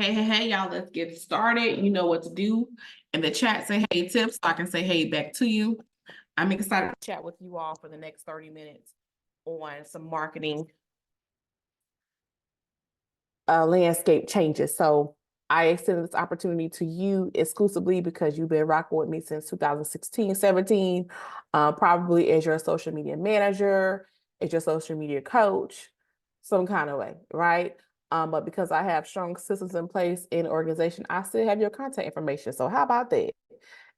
Hey, y'all, let's get started. You know what to do. In the chat, say hey, Tips, so I can say hey back to you. I'm excited to chat with you all for the next 30 minutes on some marketing landscape changes. So I extended this opportunity to you exclusively because you've been rocking with me since 2016, 17, probably as your social media manager, as your social media coach, some kind of way, right? But because I have strong systems in place in organization, I still have your contact information. So how about that?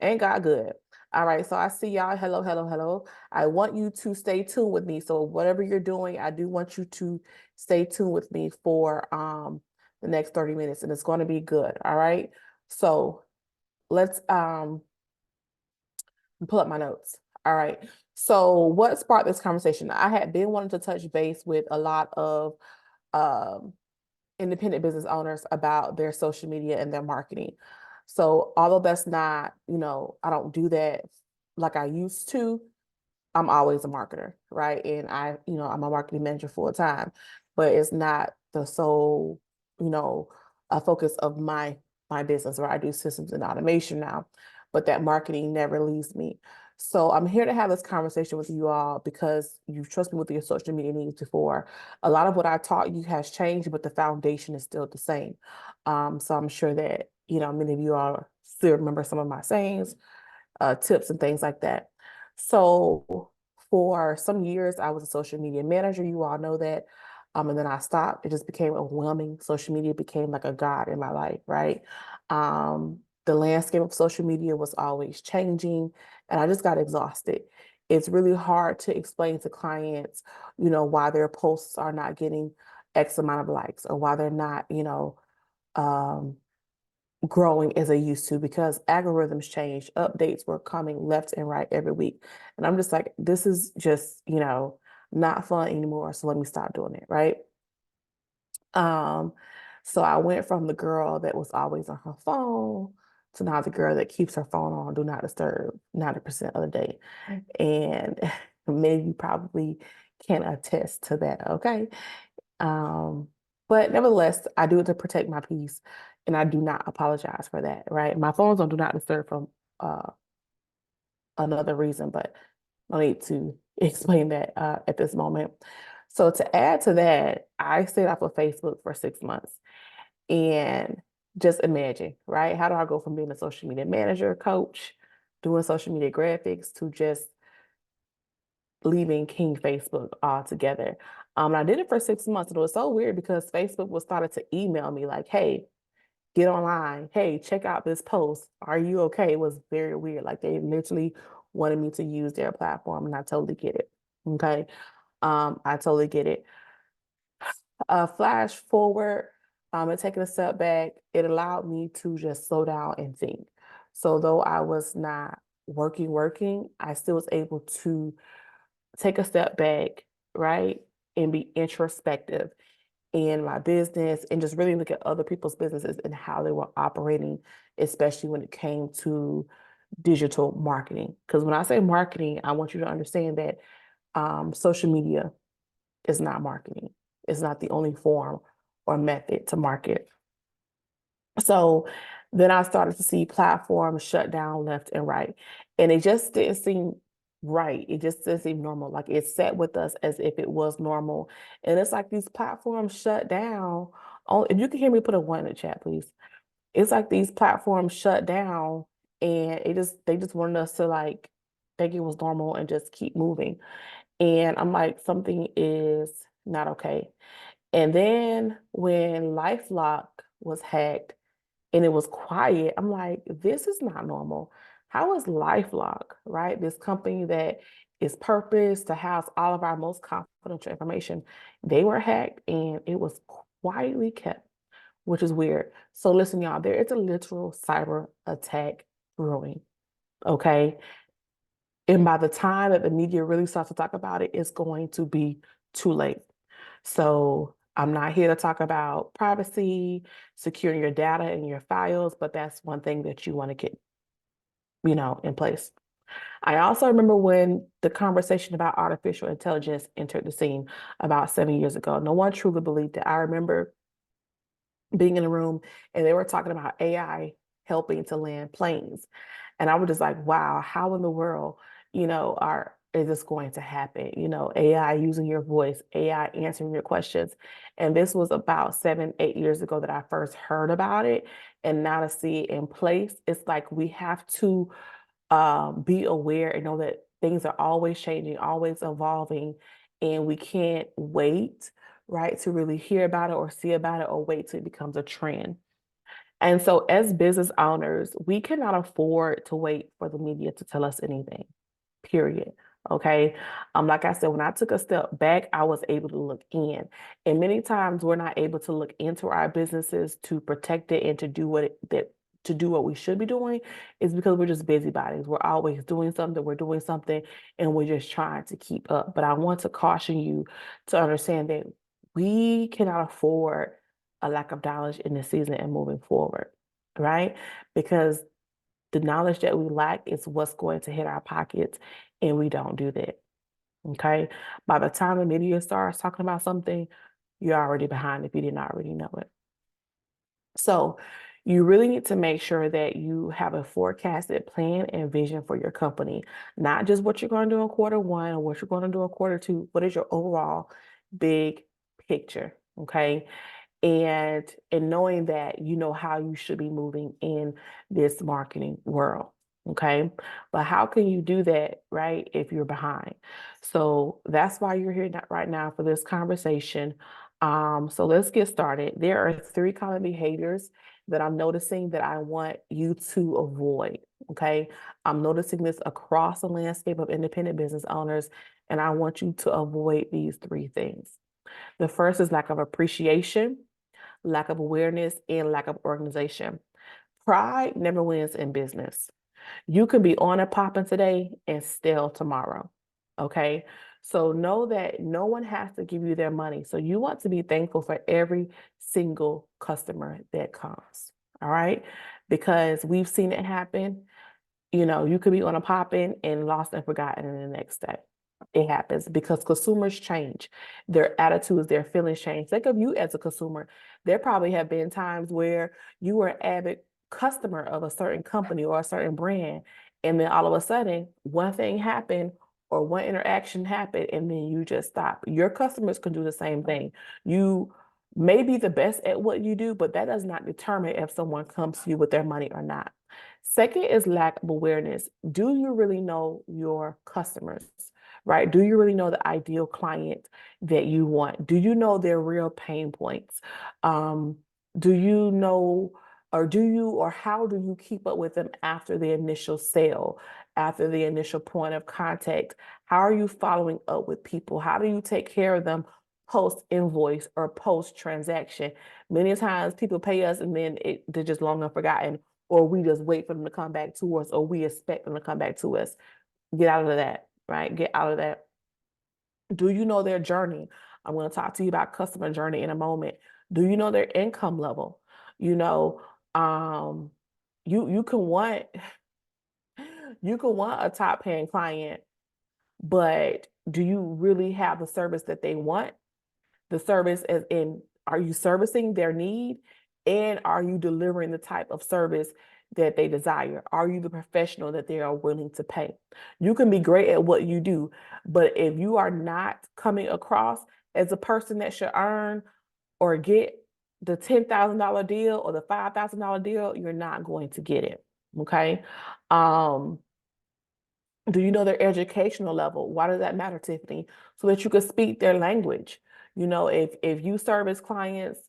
Ain't God good? All right, so I see y'all. Hello, hello, hello. I want you to stay tuned with me. So whatever you're doing, I do want you to stay tuned with me for the next 30 minutes, and it's going to be good. All right. So let's pull up my notes. All right. So what sparked this conversation? I had been wanting to touch base with a lot of um independent business owners about their social media and their marketing. So although that's not, I don't do that like I used to, I'm always a marketer, right? And I'm a marketing manager full time, but it's not the sole, a focus of my business, where I do systems and automation now, but that marketing never leaves me. So I'm here to have this conversation with you all because you've trusted me with your social media needs before. A lot of what I taught you has changed, but the foundation is still the same. So I'm sure that, many of you all still remember some of my sayings, tips and things like that. So for some years, I was a social media manager. You all know that. And then I stopped. It just became overwhelming. Social media became like a god in my life, right? The landscape of social media was always changing, and I just got exhausted. It's really hard to explain to clients, why their posts are not getting X amount of likes, or why they're not, um, growing as they used to, because algorithms changed. Updates were coming left and right every week. And I'm just like, this is just, not fun anymore. So let me stop doing it. Right. Um, so I went from the girl that was always on her phone to now the girl that keeps her phone on do not disturb 90% of the day. And many of you probably can attest to that. Okay. Um, but nevertheless, I do it to protect my peace, and I do not apologize for that, right? My phone's on do not disturb from uh, another reason, but no need to explain that at this moment. So to add to that, I stayed off of Facebook for 6 months, and just imagine, right? How do I go from being a social media manager, coach, doing social media graphics, to just leaving King Facebook altogether? And I did it for 6 months, and it was so weird because Facebook was started to email me like, "Hey, get online. Hey, check out this post. Are you okay?" It was very weird. Like they literally wanted me to use their platform, and I totally get it. Okay, I totally get it. Flash forward, and taking a step back, it allowed me to just slow down and think. So though I was not working, I still was able to take a step back, right? And be introspective in my business, and just really look at other people's businesses and how they were operating, especially when it came to digital marketing. Because when I say marketing, I want you to understand that social media is not marketing. It's not the only form or method to market. So then I started to see platforms shut down left and right. And it just didn't seem right. It just didn't seem normal. Like it sat with us as if it was normal. And it's like these platforms shut down. Oh, if you can hear me, put a one in the chat, please. It's like these platforms shut down, and they just wanted us to like think it was normal and just keep moving. And I'm like, something is not okay. And then when LifeLock was hacked, and it was quiet, I'm like, this is not normal. How is LifeLock, right? This company that is purposed to house all of our most confidential information, they were hacked and it was quietly kept, which is weird. So listen, y'all, there is a literal cyber attack brewing, okay? And by the time that the media really starts to talk about it, it's going to be too late. So I'm not here to talk about privacy, securing your data and your files, but that's one thing that you want to get, in place. I also remember when the conversation about artificial intelligence entered the scene about 7 years ago. No one truly believed it. I remember being in a room and they were talking about AI helping to land planes. And I was just like, wow, how in the world, is this going to happen? AI using your voice, AI answering your questions. And this was about 7, 8 years ago that I first heard about it. And now to see it in place, it's like we have to be aware and know that things are always changing, always evolving, and we can't wait, right, to really hear about it or see about it or wait till it becomes a trend. And so, as business owners, we cannot afford to wait for the media to tell us anything, period. Okay. Like I said, when I took a step back, I was able to look in. And many times we're not able to look into our businesses to protect it and to do what we should be doing is because we're just busybodies. We're always doing something, and we're just trying to keep up. But I want to caution you to understand that we cannot afford a lack of knowledge in this season and moving forward, right? Because the knowledge that we lack is what's going to hit our pockets, and we don't do that. Okay. By the time the media starts talking about something, you're already behind if you didn't already know it. So you really need to make sure that you have a forecasted plan and vision for your company, not just what you're going to do in quarter 1 or what you're going to do in quarter 2. What is your overall big picture? Okay. And knowing that you know how you should be moving in this marketing world. Okay. But how can you do that, right, if you're behind? So that's why you're here right now for this conversation. So let's get started. There are 3 common behaviors that I'm noticing that I want you to avoid. Okay. I'm noticing this across the landscape of independent business owners, and I want you to avoid these 3 things. The first is lack of appreciation, lack of awareness, and lack of organization. Pride never wins in business. You can be on and popping today and still tomorrow. Okay. So know that no one has to give you their money. So you want to be thankful for every single customer that comes. All right. Because we've seen it happen. You could be on a popping and lost and forgotten in the next day. It happens because consumers change. Their attitudes, their feelings change. Think of you as a consumer. There probably have been times where you were an avid customer of a certain company or a certain brand, and then all of a sudden, one thing happened or one interaction happened, and then you just stop. Your customers can do the same thing. You may be the best at what you do, but that does not determine if someone comes to you with their money or not. Second is lack of awareness. Do you really know your customers? Right? Do you really know the ideal client that you want? Do you know their real pain points? Do you know, or how do you keep up with them after the initial sale, after the initial point of contact? How are you following up with people? How do you take care of them post invoice or post transaction? Many times people pay us and then they're just long and forgotten, or we just wait for them to come back to us, or we expect them to come back to us. Get out of that, right? Get out of that. Do you know their journey? I'm going to talk to you about customer journey in a moment. Do you know their income level? You know, um, you can want a top paying client, but do you really have the service that they want? The service as in, are you servicing their need, and are you delivering the type of service that they desire? Are you the professional that they are willing to pay? You can be great at what you do, but if you are not coming across as a person that should earn or get the $10,000 deal or the $5,000 deal, you're not going to get it. Okay. Um, do you know their educational level? Why does that matter, Tiffany? So that you can speak their language. If you service clients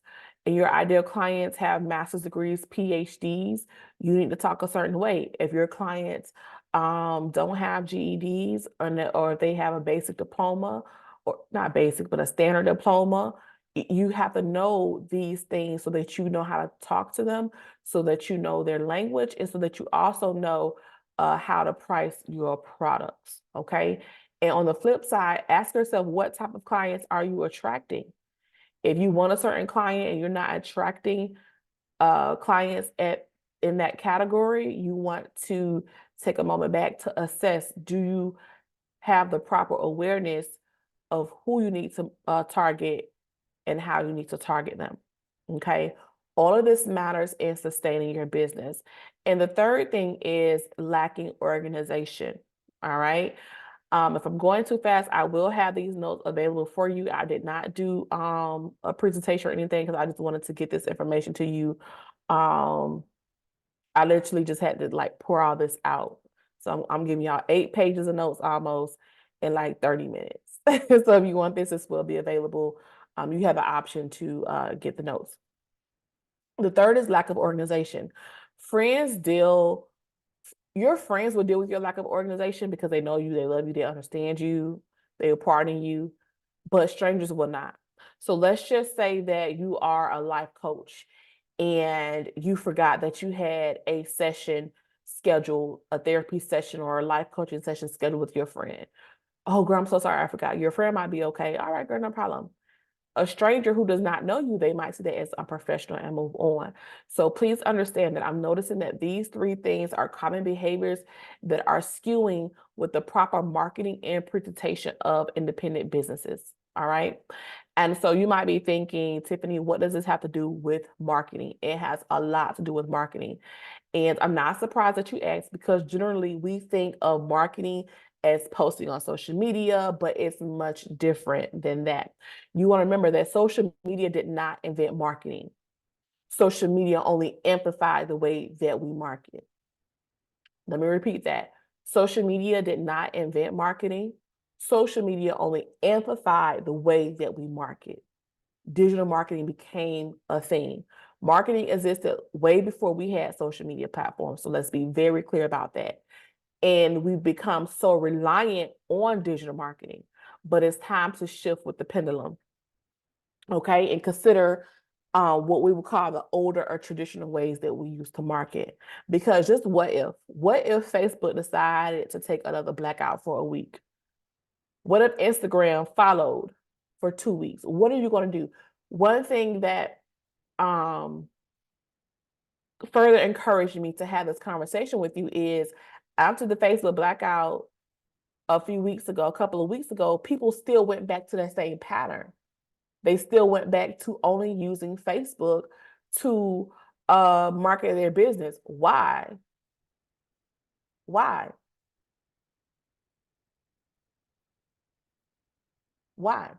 and your ideal clients have master's degrees, PhDs, you need to talk a certain way. If your clients don't have GEDs, or they have a basic diploma, or not basic, but a standard diploma, you have to know these things so that you know how to talk to them, so that you know their language, and so that you also know how to price your products. Okay. And on the flip side, ask yourself, what type of clients are you attracting? If you want a certain client and you're not attracting clients in that category, you want to take a moment back to assess, do you have the proper awareness of who you need to target and how you need to target them? Okay. All of this matters in sustaining your business. And the third thing is lacking organization. All right. If I'm going too fast, I will have these notes available for you. I did not do a presentation or anything because I just wanted to get this information to you. I literally just had to like pour all this out. So I'm giving y'all 8 pages of notes almost in like 30 minutes. So if you want this will be available. You have an option to get the notes. The third is lack of organization. Your friends will deal with your lack of organization because they know you, they love you, they understand you, they will pardon you, but strangers will not. So let's just say that you are a life coach and you forgot that you had a session scheduled, a therapy session or a life coaching session scheduled with your friend. Oh, girl, I'm so sorry, I forgot. Your friend might be okay. All right, girl, no problem. A stranger who does not know you, they might see that as unprofessional and move on. So please understand that I'm noticing that these 3 things are common behaviors that are skewing with the proper marketing and presentation of independent businesses. All right. And so you might be thinking, Tiffany, what does this have to do with marketing? It has a lot to do with marketing. And I'm not surprised that you asked because generally we think of marketing as posting on social media, but it's much different than that. You want to remember that social media did not invent marketing. Social media only amplified the way that we market. Let me repeat that. Social media did not invent marketing. Social media only amplified the way that we market. Digital marketing became a thing. Marketing existed way before we had social media platforms. So let's be very clear about that. And we've become so reliant on digital marketing, but it's time to shift with the pendulum. Okay, and consider what we would call the older or traditional ways that we used to market. Because just what if Facebook decided to take another blackout for a week? What if Instagram followed for 2 weeks? What are you going to do? One thing that further encouraged me to have this conversation with you is after the Facebook blackout a couple of weeks ago, people still went back to that same pattern. They still went back to only using Facebook to market their business. Why? Why? Why?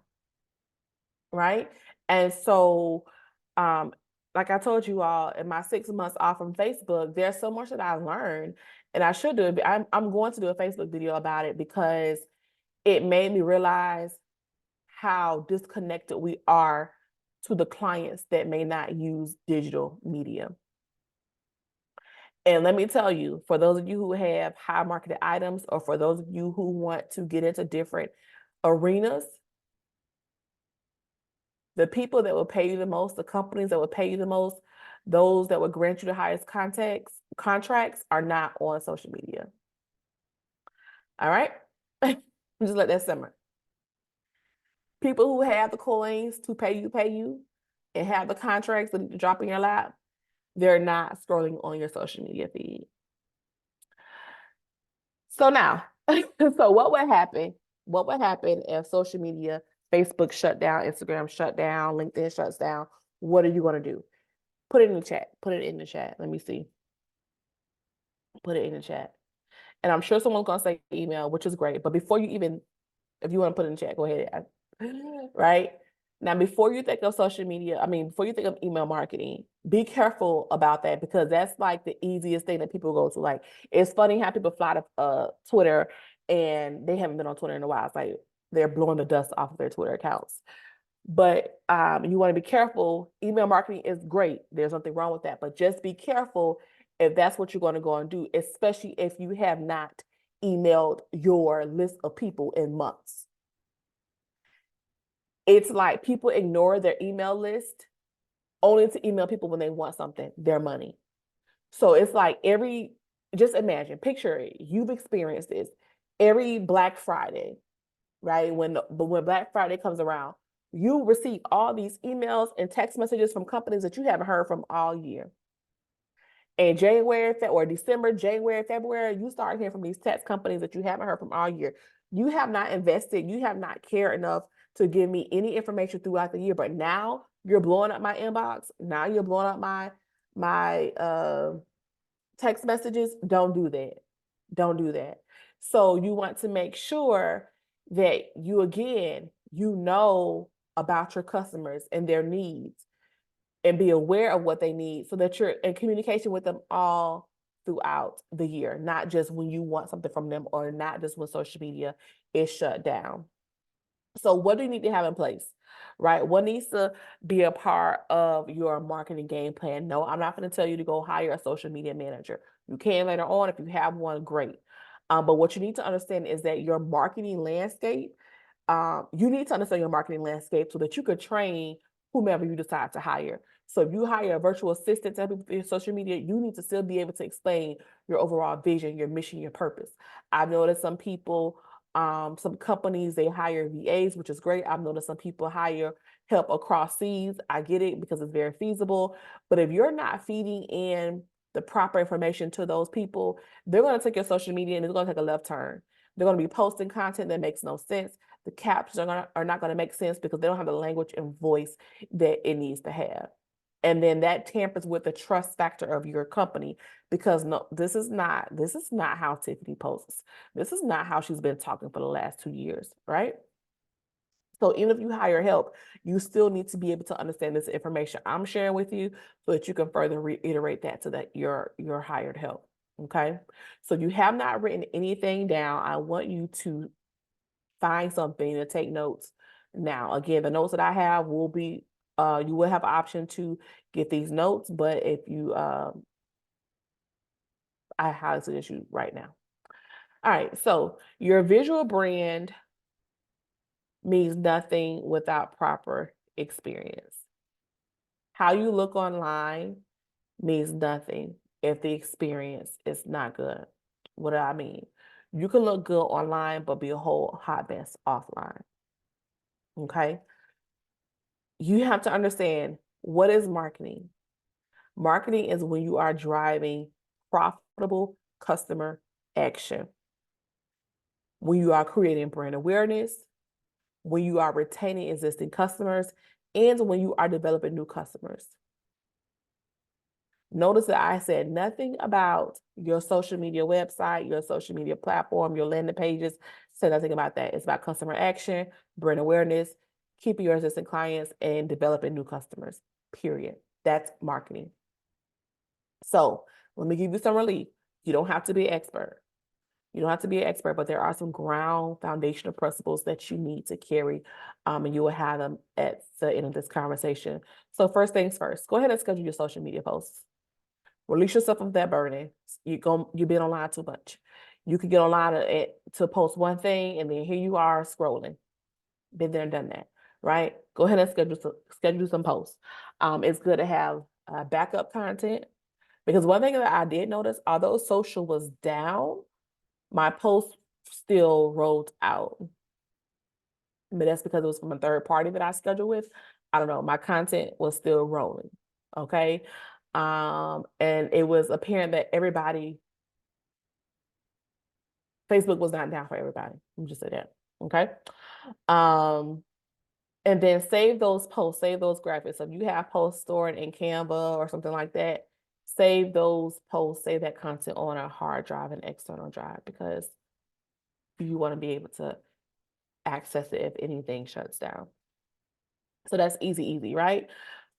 Right? And so, like I told you all, in my 6 months off from Facebook, there's so much that I learned, and I should do it. I'm going to do a Facebook video about it because it made me realize how disconnected we are to the clients that may not use digital media. And let me tell you, for those of you who have high marketed items, or for those of you who want to get into different arenas, the people that will pay you the most, the companies that will pay you the most, those that will grant you the highest contracts are not on social media. All right? Just let that simmer. People who have the coins to pay you, and have the contracts that drop in your lap, they're not scrolling on your social media feed. So now, so what would happen? What would happen if social media, Facebook shut down, Instagram shut down, LinkedIn shuts down? What are you going to do? Put it in the chat. Put it in the chat. Let me see. Put it in the chat. And I'm sure someone's going to say email, which is great. But before you even, if you want to put it in the chat, go ahead. Right? Now, before you think of social media, before you think of email marketing, be careful about that because that's like the easiest thing that people go to. Like, it's funny how people fly to Twitter and they haven't been on Twitter in a while. It's like they're blowing the dust off of their Twitter accounts. But you want to be careful. Email marketing is great. There's nothing wrong with that. But just be careful if that's what you're going to go and do, especially if you have not emailed your list of people in months. It's like people ignore their email list only to email people when they want something, their money. So it's like just imagine, picture it. You've experienced this every Black Friday, right? But when Black Friday comes around, you receive all these emails and text messages from companies that you haven't heard from all year. In January or December, January, February, you start hearing from these text companies that you haven't heard from all year. You have not invested, you have not cared enough to give me any information throughout the year, but now you're blowing up my inbox. Now you're blowing up my text messages. Don't do that. Don't do that. So you want to make sure that you know about your customers and their needs and be aware of what they need so that you're in communication with them all throughout the year, not just when you want something from them or not just when social media is shut down. So what do you need to have in place, right? What needs to be a part of your marketing game plan? No, I'm not going to tell you to go hire a social media manager. You can later on. If you have one, great. But what you need to understand is that your marketing landscape, you need to understand your marketing landscape so that you could train whomever you decide to hire. So if you hire a virtual assistant to help you with your social media, you need to still be able to explain your overall vision, your mission, your purpose. I've noticed some people, some companies, they hire VAs, which is great. I've noticed some people hire help across seas. I get it because it's very feasible. But if you're not feeding in the proper information to those people, they're going to take your social media and they're going to take a left turn. They're going to be posting content that makes no sense. The captions are not going to make sense because they don't have the language and voice that it needs to have. And then that tampers with the trust factor of your company because no, this is not how Tiffany posts. This is not how she's been talking for the last 2 years, right? So even if you hire help, you still need to be able to understand this information I'm sharing with you so that you can further reiterate that to your hired help. Okay. So you have not written anything down. I want you to find something to take notes. Now, again, the notes that I have will be, you will have an option to get these notes, but if you, I highly suggest you right now. All right, so your visual brand means nothing without proper experience. How you look online means nothing if the experience is not good. What do I mean? You can look good online, but be a whole hot mess offline. Okay. You have to understand what is marketing. Marketing is when you are driving profitable customer action, when you are creating brand awareness, when you are retaining existing customers, and when you are developing new customers. Notice that I said nothing about your social media website, your social media platform, your landing pages. Say nothing about that. It's about customer action, brand awareness, keeping your existing clients, and developing new customers, period. That's marketing. So let me give you some relief. You don't have to be an expert. You don't have to be an expert, but there are some ground foundational principles that you need to carry, and you will have them at the end of this conversation. So first things first, go ahead and schedule your social media posts. Release yourself of that burden. You've been online too much. You could get online to post one thing, and then here you are scrolling. Been there and done that, right? Go ahead and schedule some posts. It's good to have backup content because one thing that I did notice, although social was down, my post still rolled out. But that's because it was from a third party that I scheduled with. I don't know, my content was still rolling. Okay. And it was apparent that Facebook was not down for everybody. Let me just say that. Okay. And then save those posts, save those graphics. So if you have posts stored in Canva or something like that, save those posts, save that content on a hard drive, an external drive, because you want to be able to access it if anything shuts down. So that's easy, right?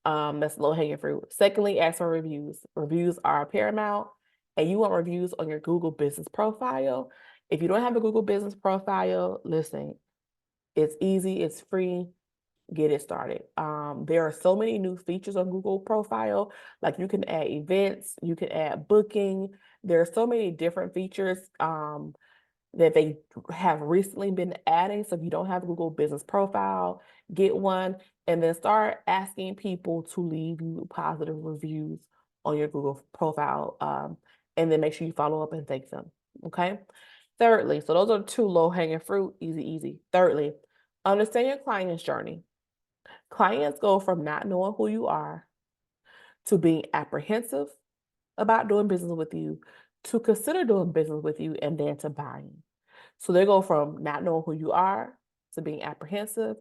That's low hanging fruit. Secondly, ask for reviews. Reviews are paramount, and you want reviews on your Google business profile. If you don't have a Google business profile, listen, it's easy, it's free. Get it started. There are so many new features on Google profile. Like you can add events, you can add booking. There are so many different features that they have recently been adding. So if you don't have a Google business profile, get one and then start asking people to leave you positive reviews on your Google profile. And then make sure you follow up and thank them. Okay. Thirdly, so those are 2 low-hanging fruit, easy. Thirdly, understand your client's journey. Clients go from not knowing who you are to being apprehensive about doing business with you to consider doing business with you and then to buying. So they go from not knowing who you are to being apprehensive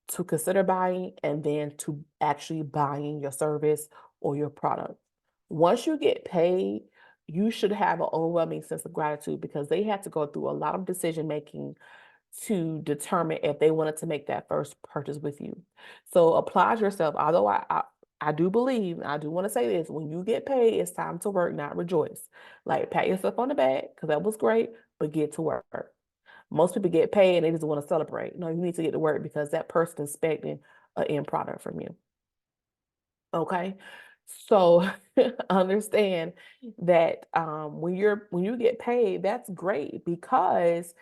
to consider buying, and then to actually buying your service or your product. Once you get paid, you should have an overwhelming sense of gratitude because they had to go through a lot of decision making to determine if they wanted to make that first purchase with you. So applaud yourself. Although I do believe, I do want to say this, when you get paid, it's time to work, not rejoice. Like pat yourself on the back because that was great, but get to work. Most people get paid and they just want to celebrate. No, you need to get to work because that person is expecting an end product from you. Okay. So understand that when you get paid, that's great because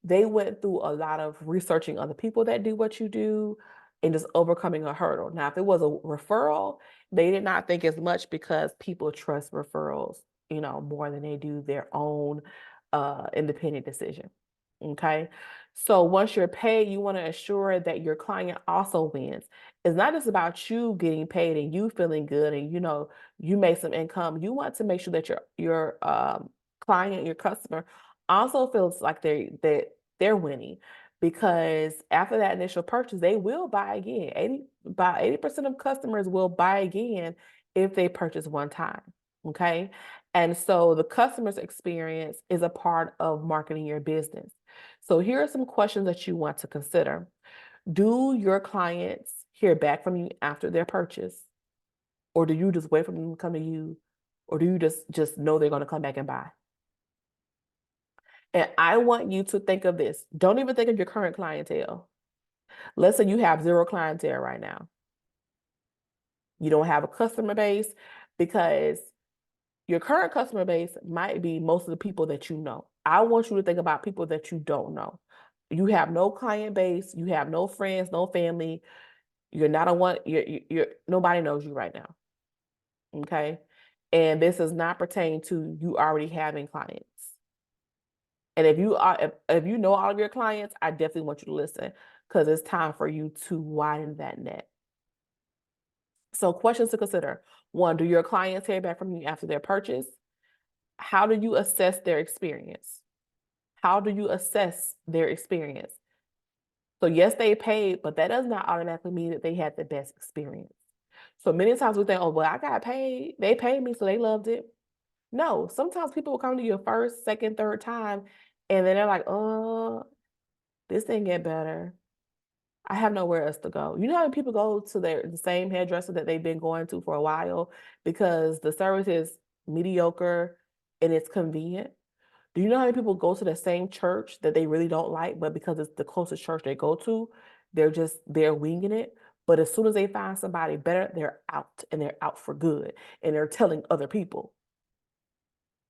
they went through a lot of researching other people that do what you do and just overcoming a hurdle. Now, if it was a referral, they did not think as much because people trust referrals, more than they do their own independent decision. Okay. So once you're paid, you want to ensure that your client also wins. It's not just about you getting paid and you feeling good and you make some income. You want to make sure that your client, your customer, also feels like they're winning because after that initial purchase, they will buy again. About 80% of customers will buy again if they purchase one time. Okay. And so the customer's experience is a part of marketing your business. So here are some questions that you want to consider. Do your clients hear back from you after their purchase? Or do you just wait for them to come to you? Or do you just know they're going to come back and buy? And I want you to think of this. Don't even think of your current clientele. Let's say you have zero clientele right now. You don't have a customer base because your current customer base might be most of the people that you know. I want you to think about people that you don't know. You have no client base, you have no friends, no family. You're not a one, you're nobody knows you right now. Okay. And this does not pertain to you already having clients. And if you know all of your clients, I definitely want you to listen because it's time for you to widen that net. So questions to consider. One, do your clients hear back from you after their purchase? How do you assess their experience? How do you assess their experience? So yes, they paid, but that does not automatically mean that they had the best experience. So many times we think, oh, well, I got paid. They paid me, so they loved it. No, sometimes people will come to you first, second, third time, and then they're like, oh, this didn't get better. I have nowhere else to go. You know how many people go to the same hairdresser that they've been going to for a while because the service is mediocre and it's convenient? Do you know how many people go to the same church that they really don't like, but because it's the closest church they go to, they're winging it. But as soon as they find somebody better, they're out and they're out for good and they're telling other people.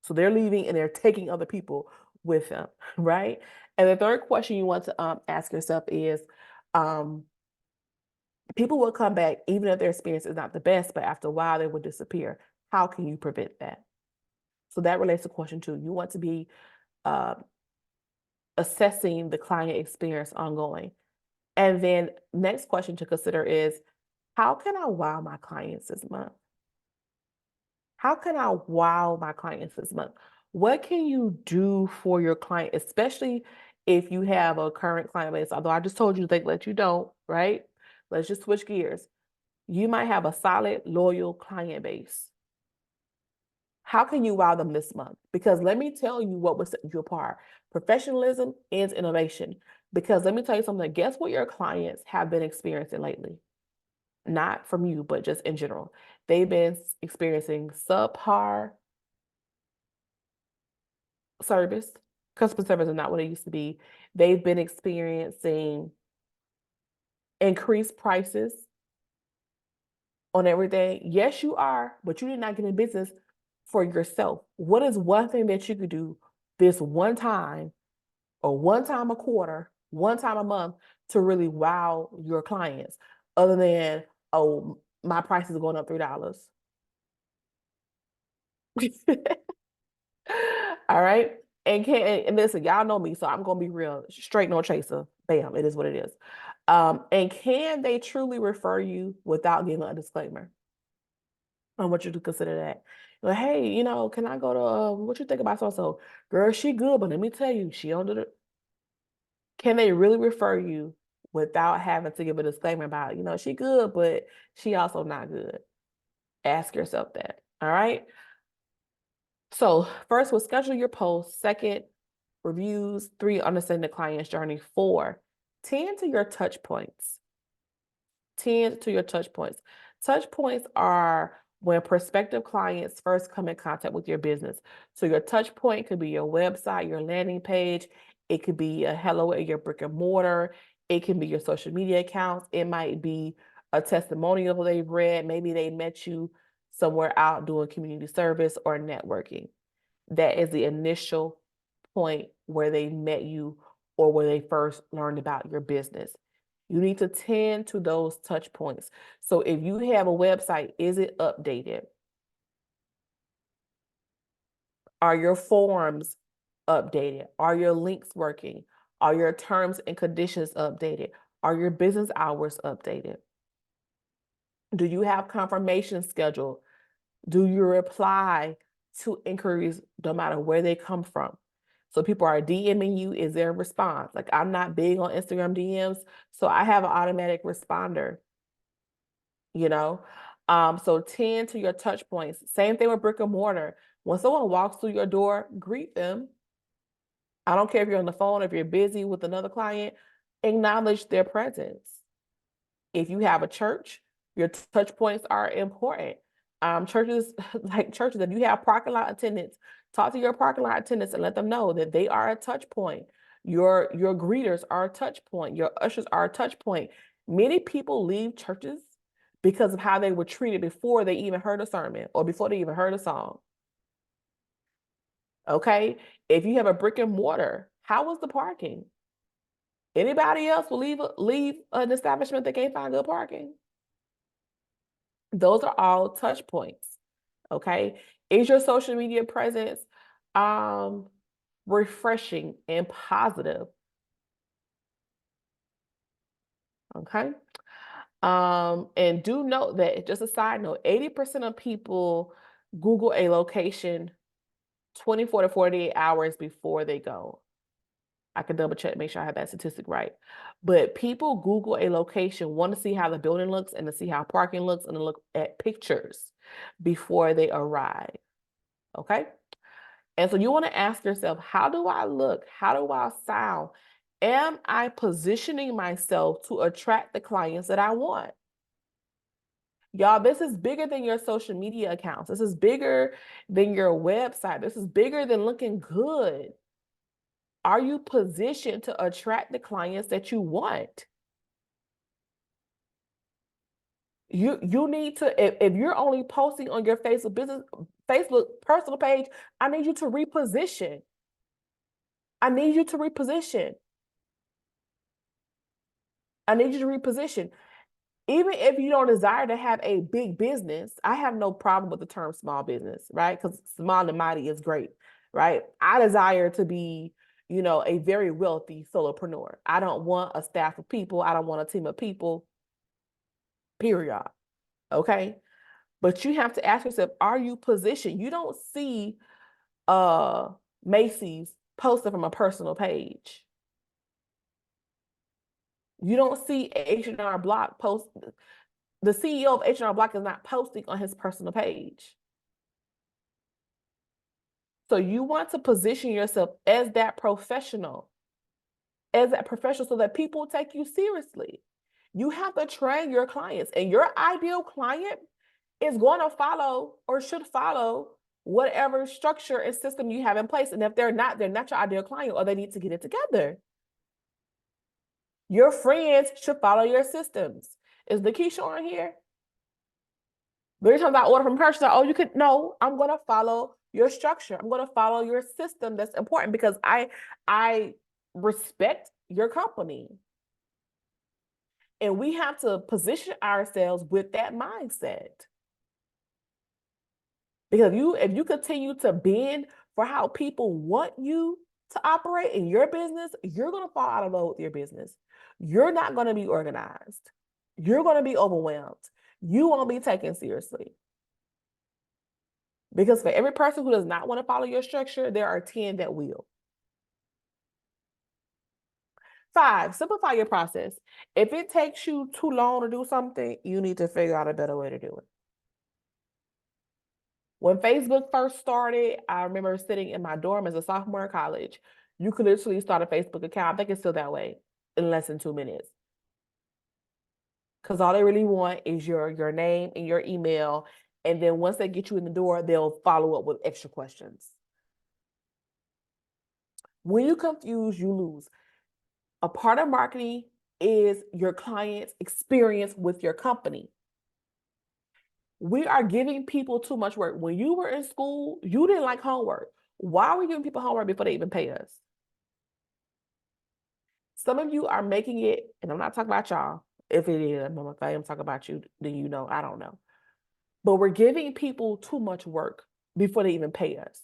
So they're leaving and they're taking other people with them, right? And the third question you want to ask yourself is, um, people will come back even if their experience is not the best, but after a while they will disappear. How can you prevent that? So that relates to question two. You want to be uh, assessing the client experience ongoing. And then next question to consider is, how can I wow my clients this month? How can I wow my clients this month? What can you do for your client, especially if you have a current client base? Although I just told you that you don't, right? Let's just switch gears. You might have a solid, loyal client base. How can you wow them this month? Because let me tell you what will set you apart. Professionalism is innovation. Because let me tell you something, guess what your clients have been experiencing lately? Not from you, but just in general. They've been experiencing subpar service. Customer service is not what it used to be. They've been experiencing increased prices on everything. Yes, you are, but you did not get in business for yourself. What is one thing that you could do this one time or one time a quarter, one time a month to really wow your clients other than, oh, my price is going up $3? All right. And listen, y'all know me, so I'm gonna be real, straight no chaser. Bam, it is what it is. And can they truly refer you without giving a disclaimer? I want you to consider that. Like, hey, can I go to what you think about so and so? Girl, she good, but let me tell you, she under the. Can they really refer you without having to give a disclaimer about, she good, but she also not good. Ask yourself that. All right. So first, we'll schedule your post. Second, reviews. 3, understand the client's journey. 4, tend to your touch points. Tend to your touch points. Touch points are when prospective clients first come in contact with your business. So your touch point could be your website, your landing page. It could be a hello at your brick and mortar. It can be your social media accounts. It might be a testimonial they've read. Maybe they met you somewhere out doing community service or networking. That is the initial point where they met you or where they first learned about your business. You need to tend to those touch points. So if you have a website, is it updated? Are your forms updated? Are your links working? Are your terms and conditions updated? Are your business hours updated? Do you have confirmation scheduled? Do you reply to inquiries no matter where they come from? So people are DMing you, is there a response? Like, I'm not big on Instagram DMs, so I have an automatic responder, So tend to your touch points. Same thing with brick and mortar. When someone walks through your door, greet them. I don't care if you're on the phone, if you're busy with another client, acknowledge their presence. If you have a church, your touch points are important. Churches, if you have parking lot attendants, talk to your parking lot attendants and let them know that they are a touch point. Your greeters are a touch point. Your ushers are a touch point. Many people leave churches because of how they were treated before they even heard a sermon or before they even heard a song. Okay? If you have a brick and mortar, how was the parking? Anybody else will leave an establishment that can't find good parking? Those are all touch points. Okay. Is your social media presence refreshing and positive? Okay. And do note that, just a side note, 80% of people Google a location 24 to 48 hours before they go. I can double check, make sure I have that statistic right. But people Google a location, want to see how the building looks and to see how parking looks and to look at pictures before they arrive. Okay. And so you want to ask yourself, how do I look? How do I sound? Am I positioning myself to attract the clients that I want? Y'all, this is bigger than your social media accounts. This is bigger than your website. This is bigger than looking good. Are you positioned to attract the clients that you want? You need to, if you're only posting on your Facebook personal page, I need you to reposition. I need you to reposition. I need you to reposition. Even if you don't desire to have a big business, I have no problem with the term small business, right? Because small and mighty is great, right? I desire to be, a very wealthy solopreneur. I don't want a staff of people. I don't want a team of people, period. Okay. But you have to ask yourself, are you positioned? You don't see Macy's posted from a personal page. You don't see H&R Block post. The CEO of H&R Block is not posting on his personal page. So you want to position yourself as that professional, so that people take you seriously. You have to train your clients, and your ideal client is going to follow or should follow whatever structure and system you have in place. And if they're not your ideal client, or they need to get it together. Your friends should follow your systems. Is the key showing here? Every time I order from her, she's like, no, I'm going to follow your structure. I'm going to follow your system. That's important because I respect your company. And we have to position ourselves with that mindset. Because if you continue to bend for how people want you to operate in your business, you're going to fall out of love with your business. You're not going to be organized. You're going to be overwhelmed. You won't be taken seriously. Because for every person who does not want to follow your structure, there are 10 that will. 5, simplify your process. If it takes you too long to do something, you need to figure out a better way to do it. When Facebook first started, I remember sitting in my dorm as a sophomore in college. You could literally start a Facebook account. I think it's still that way in less than 2 minutes. Because all they really want is your name and your email. And then once they get you in the door, they'll follow up with extra questions. When you confuse, you lose. A part of marketing is your client's experience with your company. We are giving people too much work. When you were in school, you didn't like homework. Why are we giving people homework before they even pay us? Some of you are making it, and I'm not talking about y'all. If it is, if I am talking about you, then you know, I don't know. But we're giving people too much work before they even pay us.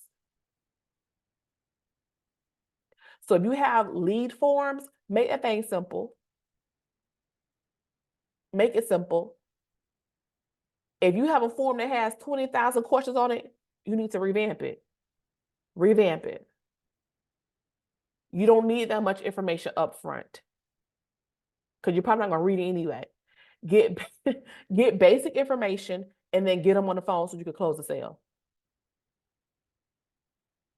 So if you have lead forms, make that thing simple. Make it simple. If you have a form that has 20,000 questions on it, you need to revamp it. Revamp it. You don't need that much information up front because you're probably not going to read it anyway. Get basic information and then get them on the phone so you can close the sale.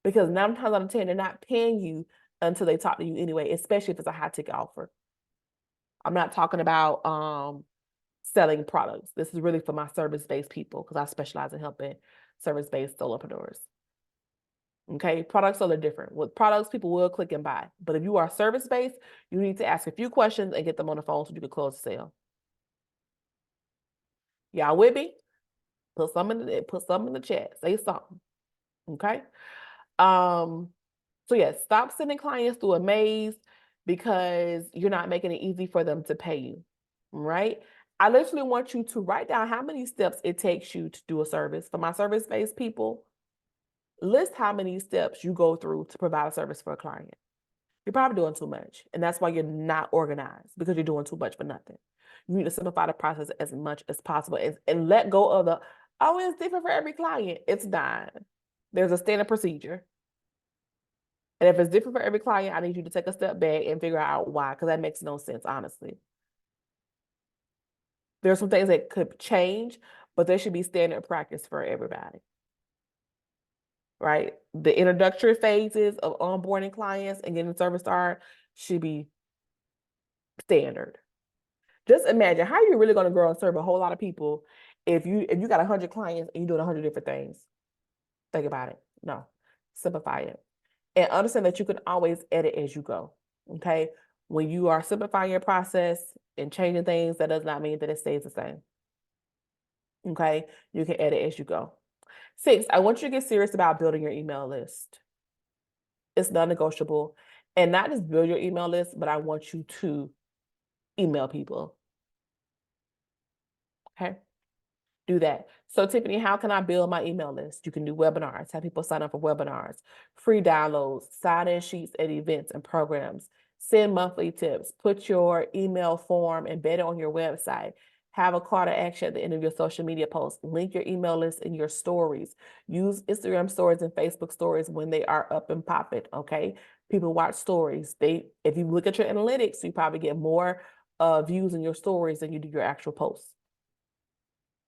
Because 9 times out of 10, they're not paying you until they talk to you anyway, especially if it's a high ticket offer. I'm not talking about selling products. This is really for my service-based people because I specialize in helping service-based solopreneurs. Okay, products are a little different. With products, people will click and buy. But if you are service-based, you need to ask a few questions and get them on the phone so you can close the sale. Y'all with me? Put some in the chat. Say something. Okay. So yes, stop sending clients through a maze because you're not making it easy for them to pay you. Right? I literally want you to write down how many steps it takes you to do a service. For my service-based people, list how many steps you go through to provide a service for a client. You're probably doing too much. And that's why you're not organized because you're doing too much for nothing. You need to simplify the process as much as possible and let go of the, oh, it's different for every client. It's not. There's a standard procedure. And if it's different for every client, I need you to take a step back and figure out why, because that makes no sense, honestly. There are some things that could change, but there should be standard practice for everybody. Right? The introductory phases of onboarding clients and getting service started should be standard. Just imagine how you're really going to grow and serve a whole lot of people if you got 100 clients and you're doing 100 different things. Think about it. No, simplify it. And understand that you can always edit as you go. Okay? When you are simplifying your process and changing things, that does not mean that it stays the same. Okay? You can edit as you go. 6, I want you to get serious about building your email list. It's non-negotiable. And not just build your email list, but I want you to email people. Okay? Do that. So Tiffany, how can I build my email list? You can do webinars, have people sign up for webinars, free downloads, sign-in sheets at events and programs, send monthly tips, put your email form embedded on your website, have a call to action at the end of your social media posts, link your email list in your stories, use Instagram stories and Facebook stories when they are up and popping, okay? People watch stories. If you look at your analytics, you probably get more views in your stories than you do your actual posts.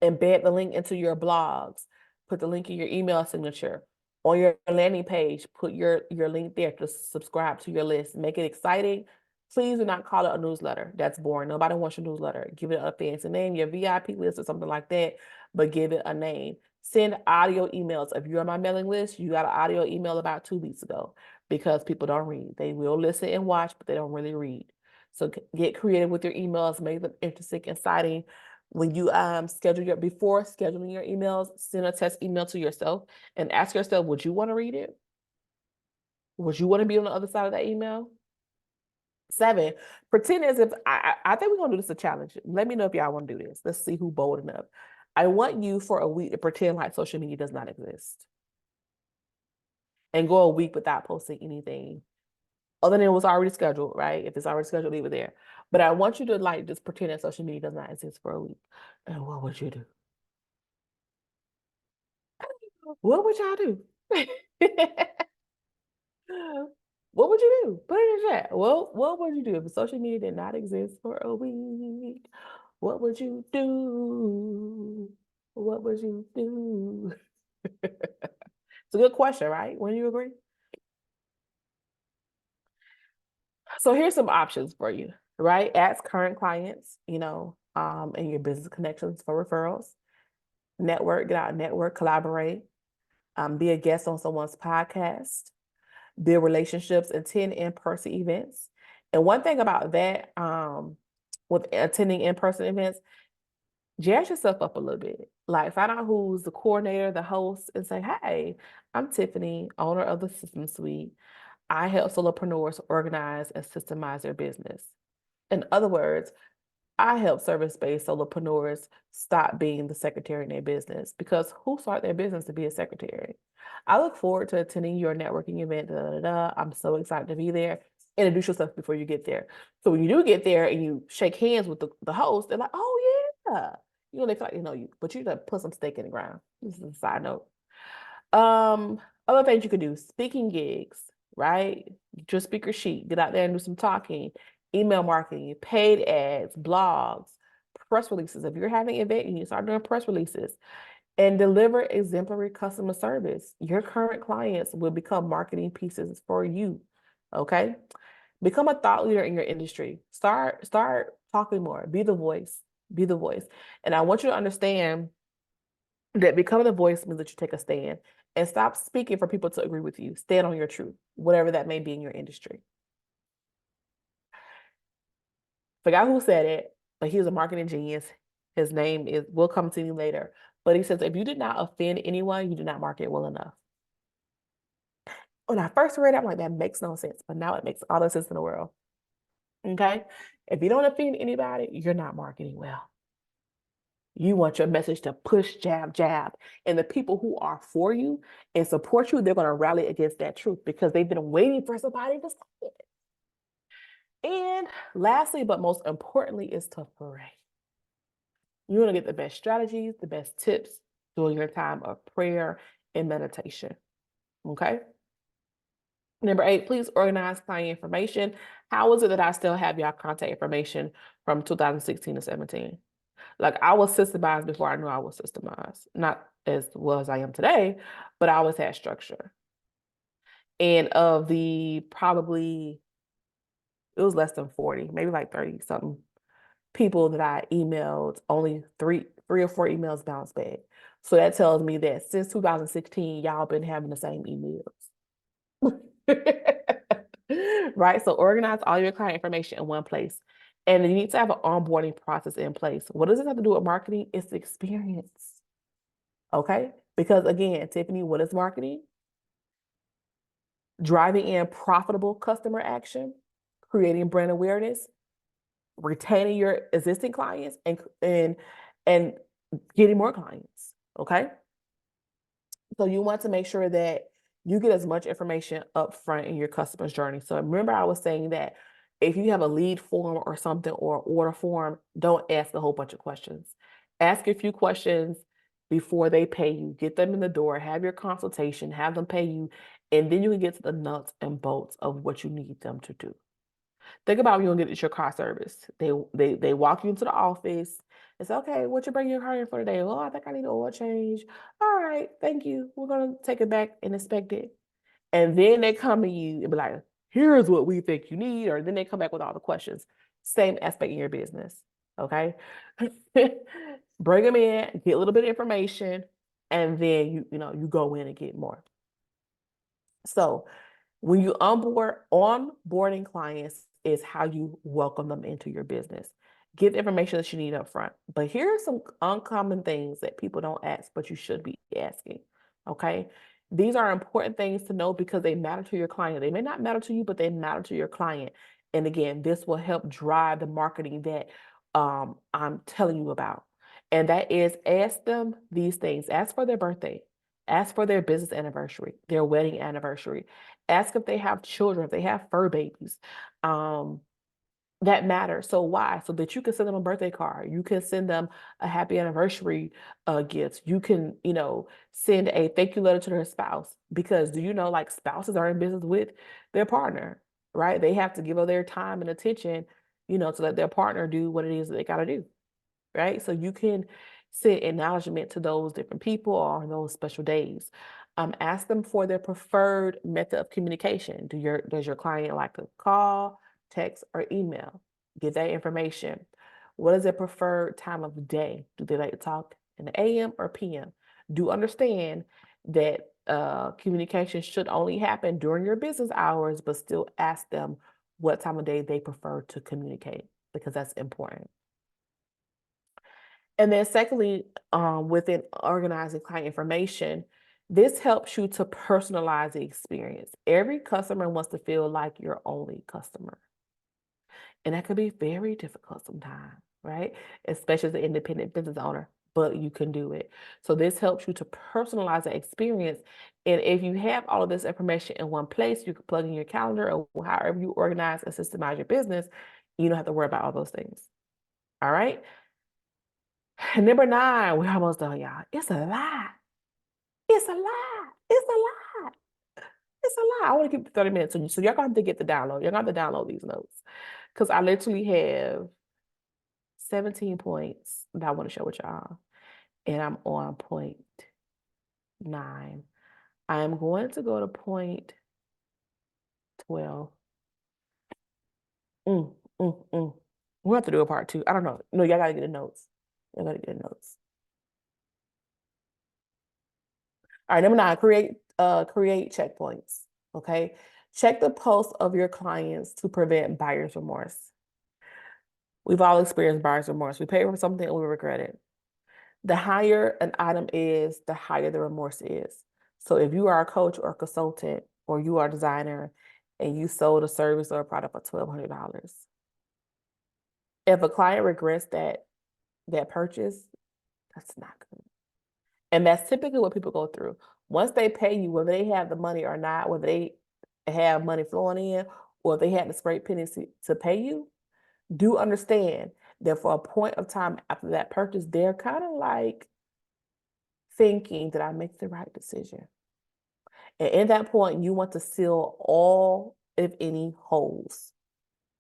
Embed the link into your blogs, put the link in your email signature. On your landing page, put your link there to subscribe to your list. Make it exciting. Please do not call it a newsletter. That's boring. Nobody wants your newsletter. Give it a fancy name, your VIP list or something like that, but give it a name. Send audio emails. If you're on my mailing list, you got an audio email about 2 weeks ago because people don't read. They will listen and watch, but they don't really read. So get creative with your emails, make them interesting, exciting. When you before scheduling your emails, send a test email to yourself and ask yourself, would you want to read it? Would you want to be on the other side of that email? 7, pretend as if, I think we're going to do this a challenge. Let me know if y'all want to do this. Let's see who's bold enough. I want you for a week to pretend like social media does not exist. And go a week without posting anything other than it was already scheduled, right? If it's already scheduled, leave it there. But I want you to just pretend that social media does not exist for a week. And what would you do? What would y'all do? What would you do? Put it in the chat. Well, what would you do if social media did not exist for a week? What would you do? What would you do? It's a good question, right? Wouldn't you agree? So here's some options for you, right? Ask current clients, and your business connections for referrals. Network, get out and network, collaborate, be a guest on someone's podcast, build relationships, attend in-person events. And one thing about that, with attending in-person events, jazz yourself up a little bit. Like find out who's the coordinator, the host, and say, hey, I'm Tiffany, owner of the System Suite. I help solopreneurs organize and systemize their business. In other words, I help service-based solopreneurs stop being the secretary in their business because who start their business to be a secretary? I look forward to attending your networking event. Da, da, da. I'm so excited to be there. Introduce yourself before you get there. So when you do get there and you shake hands with the host, they're like, oh yeah. They feel like they know you, but you gotta put some stake in the ground. This is a side note. Other things you could do, speaking gigs, right? Get your speaker sheet, get out there and do some talking, email marketing, paid ads, blogs, press releases. If you're having an event, you need to start doing press releases and deliver exemplary customer service. Your current clients will become marketing pieces for you. Okay. Become a thought leader in your industry. Start talking more. Be the voice. Be the voice. And I want you to understand that becoming a voice means that you take a stand and stop speaking for people to agree with you. Stand on your truth, whatever that may be in your industry. Forgot who said it, but he was a marketing genius. His name will come to you later. But he says, if you did not offend anyone, you did not market well enough. When I first read it, I'm like, that makes no sense. But now it makes all the sense in the world. Okay? If you don't offend anybody, you're not marketing well. You want your message to push, jab, jab. And the people who are for you and support you, they're going to rally against that truth because they've been waiting for somebody to say it. And lastly, but most importantly, is to pray. You want to get the best strategies, the best tips during your time of prayer and meditation. Okay? Number 8, please organize client information. How is it that I still have y'all contact information from 2016 to 17? Like I was systemized before I knew I was systemized. Not as well as I am today, but I always had structure. And of the probably, it was less than 40, maybe like 30 something people that I emailed, only three or four emails bounced back. So that tells me that since 2016, y'all been having the same emails. Right? So organize all your client information in one place. And you need to have an onboarding process in place. What does it have to do with marketing? It's experience. Okay? Because again, Tiffany, what is marketing? Driving in profitable customer action, creating brand awareness, retaining your existing clients, and getting more clients. Okay? So you want to make sure that you get as much information up front in your customer's journey. So remember, I was saying that if you have a lead form or something or order form, don't ask a whole bunch of questions. Ask a few questions before they pay you. Get them in the door, have your consultation, have them pay you, and then you can get to the nuts and bolts of what you need them to do. Think about when you get your car service. They walk you into the office. It's okay. What you bring your car in for today? Oh, I think I need an oil change. All right, thank you. We're gonna take it back and inspect it. And then they come to you and be like, here's what we think you need. Or then they come back with all the questions. Same aspect in your business. Okay. Bring them in, get a little bit of information, and then you go in and get more. So when you onboarding clients is how you welcome them into your business. Get the information that you need up front. But here are some uncommon things that people don't ask, but you should be asking. Okay. These are important things to know because they matter to your client. They may not matter to you, but they matter to your client. And again, this will help drive the marketing that I'm telling you about. And that is ask them these things. Ask for their birthday. Ask for their business anniversary, their wedding anniversary. Ask if they have children, if they have fur babies. that matters. So why? So that you can send them a birthday card. You can send them a happy anniversary gift. You can, send a thank you letter to their spouse. Because do you know, like spouses are in business with their partner, right? They have to give up their time and attention, to let their partner do what it is that they got to do, right? So you can send acknowledgement to those different people on those special days. Ask them for their preferred method of communication. Does your client like to call, text, or email? Get that information. What is their preferred time of the day? Do they like to talk in the AM or PM? Do understand that communication should only happen during your business hours, but still ask them what time of day they prefer to communicate, because that's important. And then secondly, within organizing client information, this helps you to personalize the experience. Every customer wants to feel like your only customer. And that could be very difficult sometimes, right? Especially as an independent business owner, but you can do it. So this helps you to personalize the experience. And if you have all of this information in one place, you can plug in your calendar or however you organize and systemize your business. You don't have to worry about all those things. All right. Number 9, we're almost done, y'all. It's a lot. It's a lot. It's a lot. It's a lot. I want to keep it 30 minutes. So y'all gonna have to get the download. You're gonna have to download these notes. Because I literally have 17 points that I want to share with y'all. And I'm on point 9. I'm going to go to point 12. We'll have to do a part 2. I don't know. No, y'all gotta get the notes. Y'all gotta get the notes. All right, number 9, create checkpoints. Okay. Check the pulse of your clients to prevent buyer's remorse. We've all experienced buyer's remorse. We pay for something and we regret it. The higher an item is, the higher the remorse is. So if you are a coach or a consultant, or you are a designer and you sold a service or a product for $1,200, if a client regrets that purchase, that's not good. And that's typically what people go through. Once they pay you, whether they have the money or not, whether they have money flowing in, or if they had to scrape pennies to pay you, do understand that for a point of time after that purchase, they're kind of like thinking, did I make the right decision? And at that point, you want to seal all, if any, holes,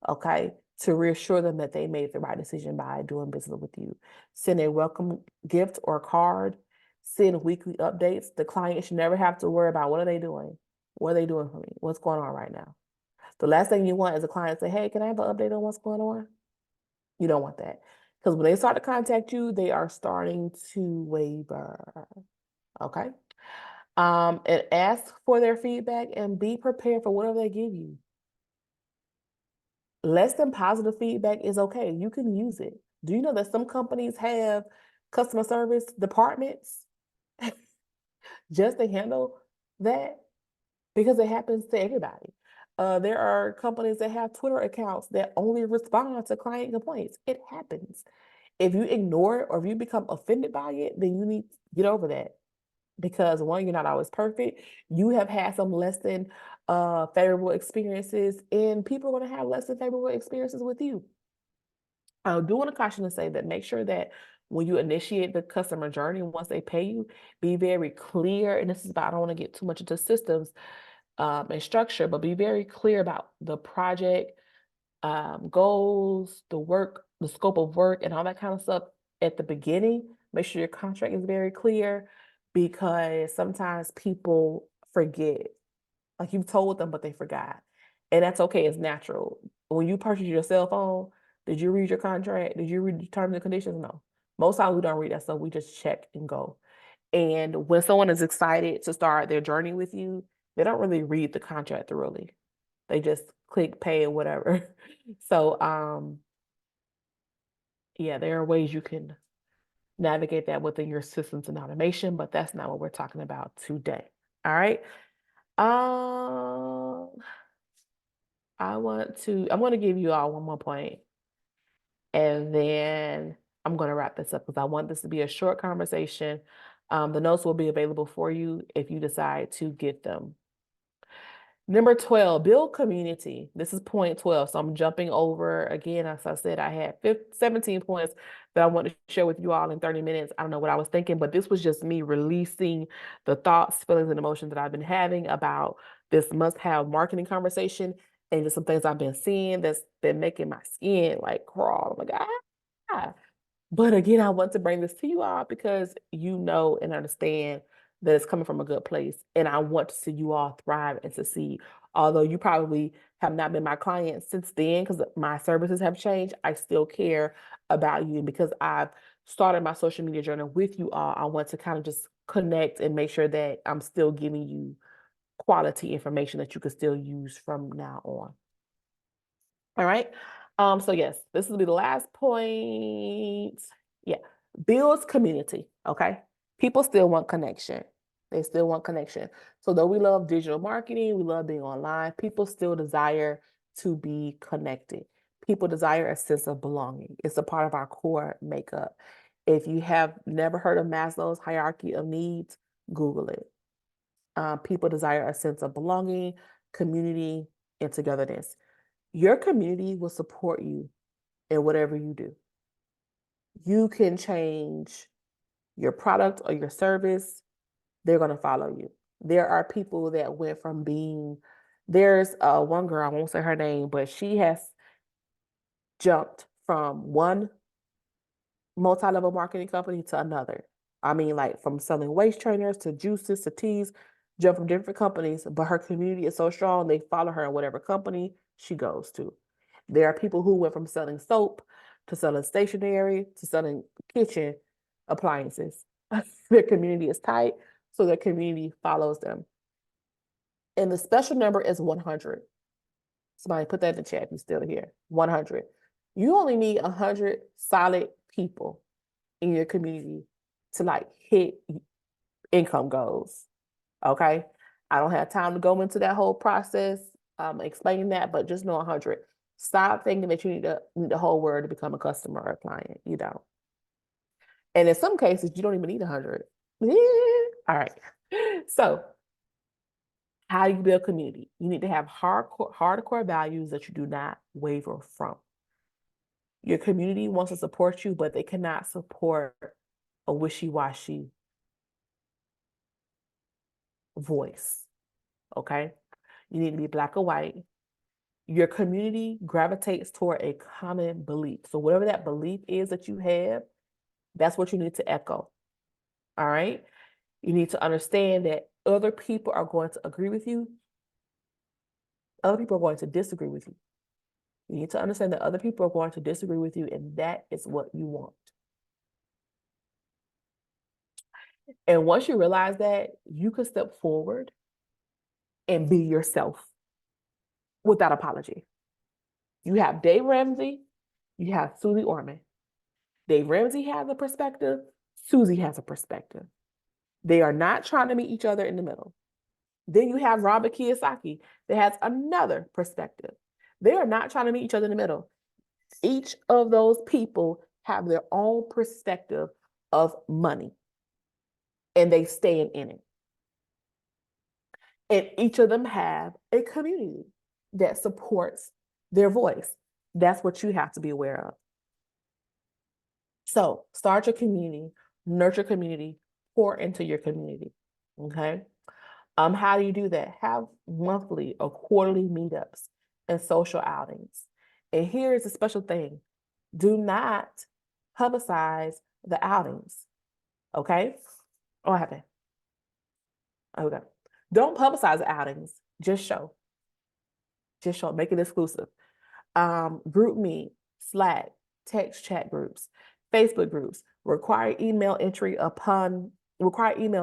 okay, to reassure them that they made the right decision by doing business with you. Send a welcome gift or card, send weekly updates. The client should never have to worry about what are they doing? What are they doing for me? What's going on right now? The last thing you want is a client to say, hey, can I have an update on what's going on? You don't want that. Because when they start to contact you, they are starting to waver. Okay. And ask for their feedback and be prepared for whatever they give you. Less than positive feedback is okay. You can use it. Do you know that some companies have customer service departments just to handle that? Because it happens to everybody. There are companies that have Twitter accounts that only respond to client complaints. It happens. If you ignore it or if you become offended by it, then you need to get over that. Because one, you're not always perfect. You have had some less than favorable experiences, and people are going to have less than favorable experiences with you. I do want to caution to say that make sure that when you initiate the customer journey, once they pay you, be very clear. And this is about, I don't want to get too much into systems and structure, but be very clear about the project goals, the work, the scope of work, and all that kind of stuff at the beginning. Make sure your contract is very clear, because sometimes people forget. Like you've told them, but they forgot. And that's okay, it's natural. When you purchase your cell phone, did you read your contract? Did you read the terms and conditions? No. Most times we don't read that stuff. We just check and go. And when someone is excited to start their journey with you, they don't really read the contract thoroughly. They just click pay or whatever. So yeah, there are ways you can navigate that within your systems and automation, but that's not what we're talking about today. All right. I'm going to give you all one more point, and then I'm going to wrap this up because I want this to be a short conversation. The notes will be available for you if you decide to get them. Number 12, build community. This is point 12. So I'm jumping over again. As I said, I had 17 points that I want to share with you all in 30 minutes. I don't know what I was thinking, but this was just me releasing the thoughts, feelings, and emotions that I've been having about this must-have marketing conversation and just some things I've been seeing that's been making my skin like crawl. I'm like, ah. But again, I want to bring this to you all because you know and understand that it's coming from a good place. And I want to see you all thrive and succeed. Although you probably have not been my client since then because my services have changed, I still care about you. And because I've started my social media journey with you all, I want to kind of just connect and make sure that I'm still giving you quality information that you can still use from now on. All right. So yes, this will be the last point. Yeah. Builds community. Okay. People still want connection. They still want connection. So though we love digital marketing, we love being online, people still desire to be connected. People desire a sense of belonging. It's a part of our core makeup. If you have never heard of Maslow's hierarchy of needs, Google it. People desire a sense of belonging, community, and togetherness. Your community will support you in whatever you do. You can change your product or your service, they're going to follow you. There are people that went from being, there's one girl, I won't say her name, but she has jumped from one multi-level marketing company to another. I mean, like from selling waist trainers to juices to teas, jump from different companies, but her community is so strong, they follow her in whatever company she goes to. There are people who went from selling soap to selling stationery to selling kitchen appliances. Their community is tight, so their community follows them. And the special number is 100. Somebody put that in the chat if you're still here. 100. You only need 100 solid people in your community to like hit income goals. Okay. I don't have time to go into that whole process, explaining that, but just know 100. Stop thinking that you need the whole world to become a customer or a client. You don't. And in some cases, you don't even need 100. All right. So, how do you build community? You need to have hardcore values that you do not waver from. Your community wants to support you, but they cannot support a wishy-washy voice. Okay? You need to be black or white. Your community gravitates toward a common belief. So whatever that belief is that you have, that's what you need to echo. All right? You need to understand that other people are going to agree with you. Other people are going to disagree with you. You need to understand that other people are going to disagree with you, and that is what you want. And once you realize that, you can step forward and be yourself without apology. You have Dave Ramsey, you have Susie Orman. Dave Ramsey has a perspective, Susie has a perspective. They are not trying to meet each other in the middle. Then you have Robert Kiyosaki that has another perspective. They are not trying to meet each other in the middle. Each of those people have their own perspective of money, and they stand in it. And each of them have a community that supports their voice. That's what you have to be aware of. So start your community, nurture community, pour into your community. Okay. How do you do that? Have monthly or quarterly meetups and social outings. And here's a special thing. Do not publicize the outings. Okay. What happened? Okay. Don't publicize the outings. Just show. Just show. Make it exclusive. GroupMe, Slack, text chat groups, Facebook groups require emails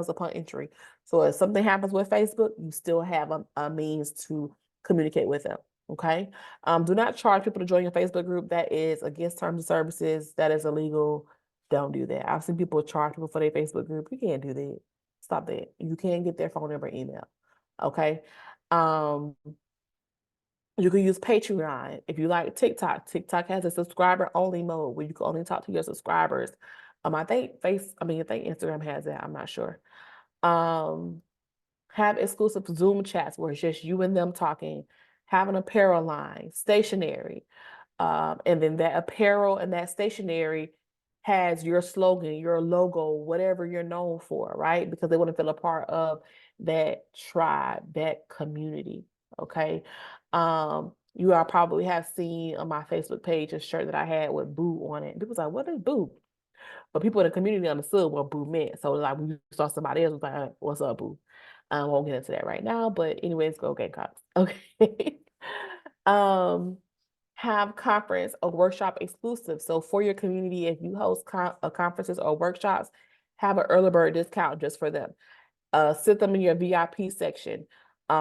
upon entry. So if something happens with Facebook, you still have a means to communicate with them. Okay. Do not charge people to join your Facebook group. That is against terms and services. That is illegal. Don't do that. I've seen people charge people for their Facebook group. You can't do that. Stop that. You can't get their phone number, email. Okay. You can use Patreon. If you like TikTok, TikTok has a subscriber only mode where you can only talk to your subscribers. I think Instagram has that. I'm not sure. Have exclusive Zoom chats where it's just you and them talking, have an apparel line, stationery. And then that apparel and that stationery has your slogan, your logo, whatever you're known for, right? Because they want to feel a part of that tribe, that community. Okay. You all probably have seen on my Facebook page a shirt that I had with Boo on it. People's like, what is Boo? But people in the community understood what Boo meant. So like when you saw somebody else was like, what's up, Boo? I won't get into that right now, but anyways, go Gamecocks. Okay. um have conference or workshop exclusive. So for your community, if you host conferences or workshops, have an early bird discount just for them. Sit them in your VIP section.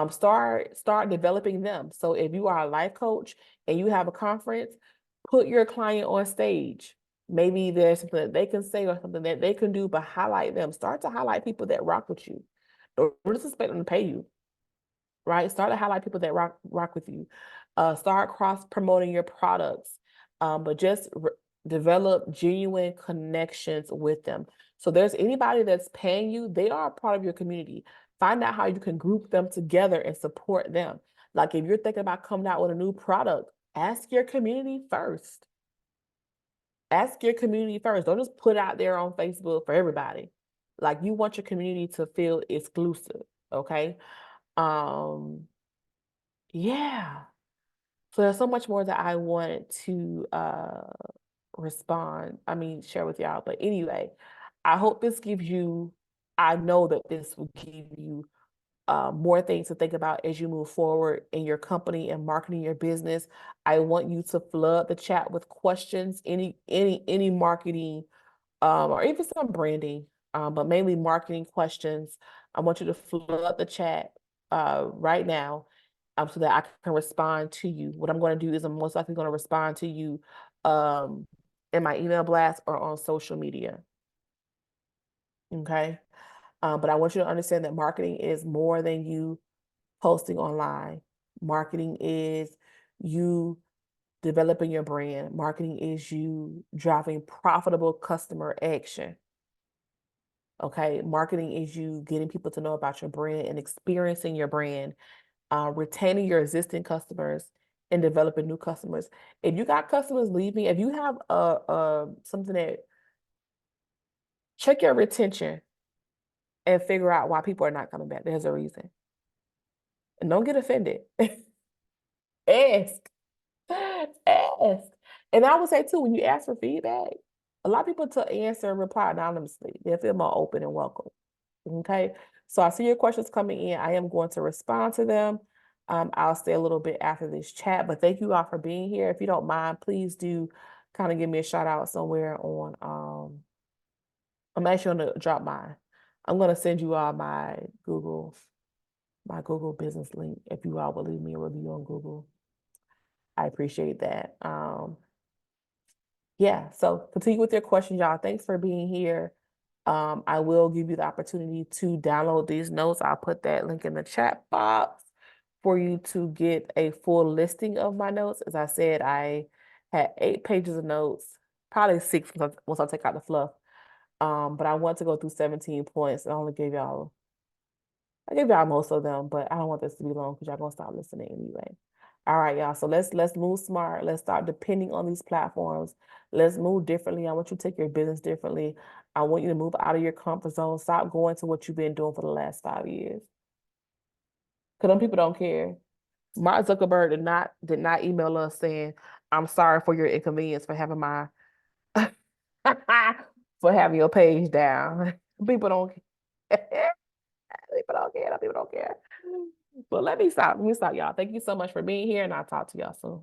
Start developing them. So if you are a life coach and you have a conference, put your client on stage. Maybe there's something that they can say or something that they can do, but highlight them. Start to highlight people that rock with you. Don't just expect them to pay you, right? Start to highlight people that rock with you. Start cross promoting your products, but just develop genuine connections with them. So there's anybody that's paying you, they are a part of your community. Find out how you can group them together and support them. Like if you're thinking about coming out with a new product, ask your community first. Ask your community first. Don't just put it out there on Facebook for everybody. Like you want your community to feel exclusive, okay? Um, yeah. So there's so much more that I wanted to share with y'all. But anyway, I hope this gives you, I know that this will give you more things to think about as you move forward in your company and marketing your business. I want you to flood the chat with questions, any marketing or even some branding, but mainly marketing questions. I want you to flood the chat right now so that I can respond to you. What I'm going to do is I'm most likely going to respond to you um, in my email blast or on social media. Okay. But I want you to understand that marketing is more than you posting online. Marketing is you developing your brand. Marketing is you driving profitable customer action. Okay. Marketing is you getting people to know about your brand and experiencing your brand, retaining your existing customers and developing new customers. If you got customers leaving, if you have something that, check your retention and figure out why people are not coming back. There's a reason. And don't get offended. Ask. Ask. And I would say too, when you ask for feedback, a lot of people to answer and reply anonymously. They feel more open and welcome. Okay. So I see your questions coming in. I am going to respond to them. I'll stay a little bit after this chat, but thank you all for being here. If you don't mind, please do kind of give me a shout out somewhere on, I'm actually going to drop I'm going to send you all my Google business link. If you all will leave me a review on Google, I appreciate that. Yeah, so continue with your questions, y'all. Thanks for being here. I will give you the opportunity to download these notes. I'll put that link in the chat box for you to get a full listing of my notes. As I said, I had 8 pages of notes, probably 6 once I take out the fluff. But I want to go through 17 points. I gave y'all most of them, but I don't want this to be long because y'all gonna stop listening anyway. All right, y'all. So let's move smart. Let's start depending on these platforms. Let's move differently. I want you to take your business differently. I want you to move out of your comfort zone. Stop going to what you've been doing for the last 5 years. Because some people don't care. Mark Zuckerberg did not email us saying, I'm sorry for your inconvenience for having my for having your page down. People don't care. People don't care. People don't care. But let me stop. Y'all. Thank you so much for being here, and I'll talk to y'all soon.